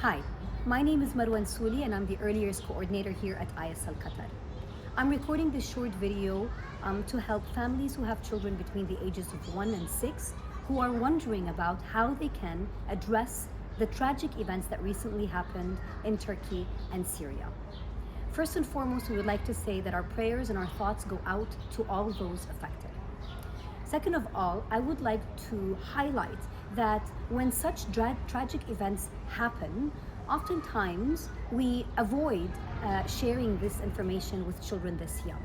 Hi, my name is Marwan Sooli and I'm the Early Years Coordinator here at ISL Qatar. I'm recording this short video to help families who have children between the ages of 1 and 6 who are wondering about how they can address the tragic events that recently happened in Turkey and Syria. First and foremost, we would like to say that our prayers and our thoughts go out to all those affected. Second of all, I would like to highlight that when such tragic events happen, oftentimes we avoid sharing this information with children this young.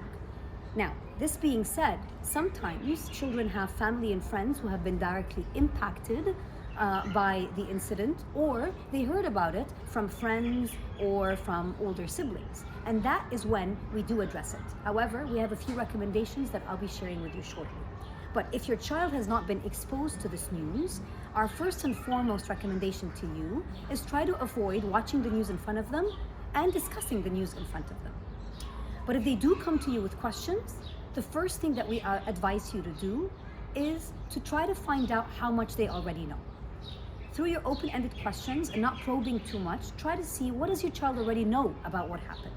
Now, this being said, sometimes children have family and friends who have been directly impacted by the incident, or they heard about it from friends or from older siblings. And that is when we do address it. However, we have a few recommendations that I'll be sharing with you shortly. But if your child has not been exposed to this news, our first and foremost recommendation to you is try to avoid watching the news in front of them and discussing the news in front of them. But if they do come to you with questions, the first thing that we advise you to do is to try to find out how much they already know. Through your open-ended questions and not probing too much, try to see what does your child already know about what happened.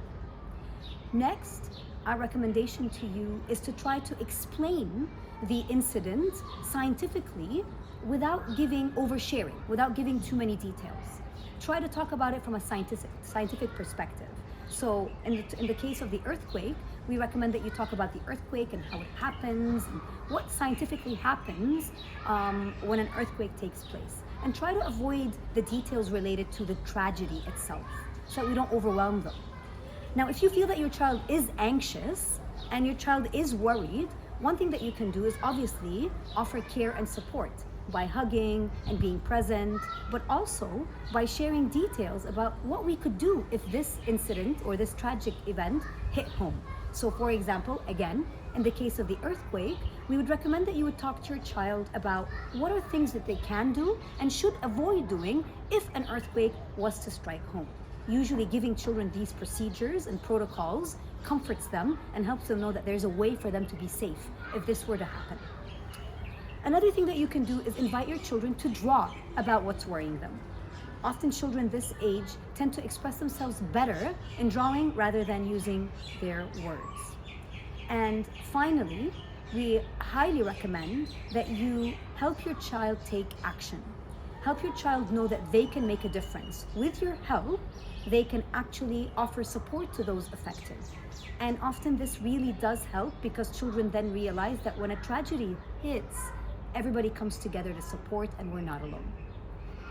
Next, our recommendation to you is to try to explain the incident scientifically without giving oversharing, without giving too many details. Try to talk about it from a scientific perspective. So in the case of the earthquake, we recommend that you talk about the earthquake and how it happens and what scientifically happens when an earthquake takes place. And try to avoid the details related to the tragedy itself so that we don't overwhelm them. Now, if you feel that your child is anxious and your child is worried, one thing that you can do is obviously offer care and support by hugging and being present, but also by sharing details about what we could do if this incident or this tragic event hit home. So for example, again, in the case of the earthquake, we would recommend that you would talk to your child about what are things that they can do and should avoid doing if an earthquake was to strike home. Usually giving children these procedures and protocols comforts them and helps them know that there's a way for them to be safe if this were to happen. Another thing that you can do is invite your children to draw about what's worrying them. Often children this age tend to express themselves better in drawing rather than using their words. And finally, we highly recommend that you help your child take action. Help your child know that they can make a difference. With your help, they can actually offer support to those affected. And often this really does help because children then realize that when a tragedy hits, everybody comes together to support and we're not alone.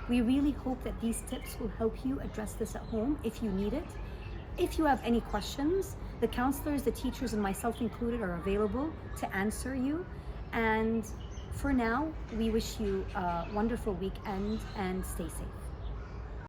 We really hope that these tips will help you address this at home if you need it. If you have any questions, the counselors, the teachers, and myself included are available to answer you. And for now, we wish you a wonderful weekend and stay safe.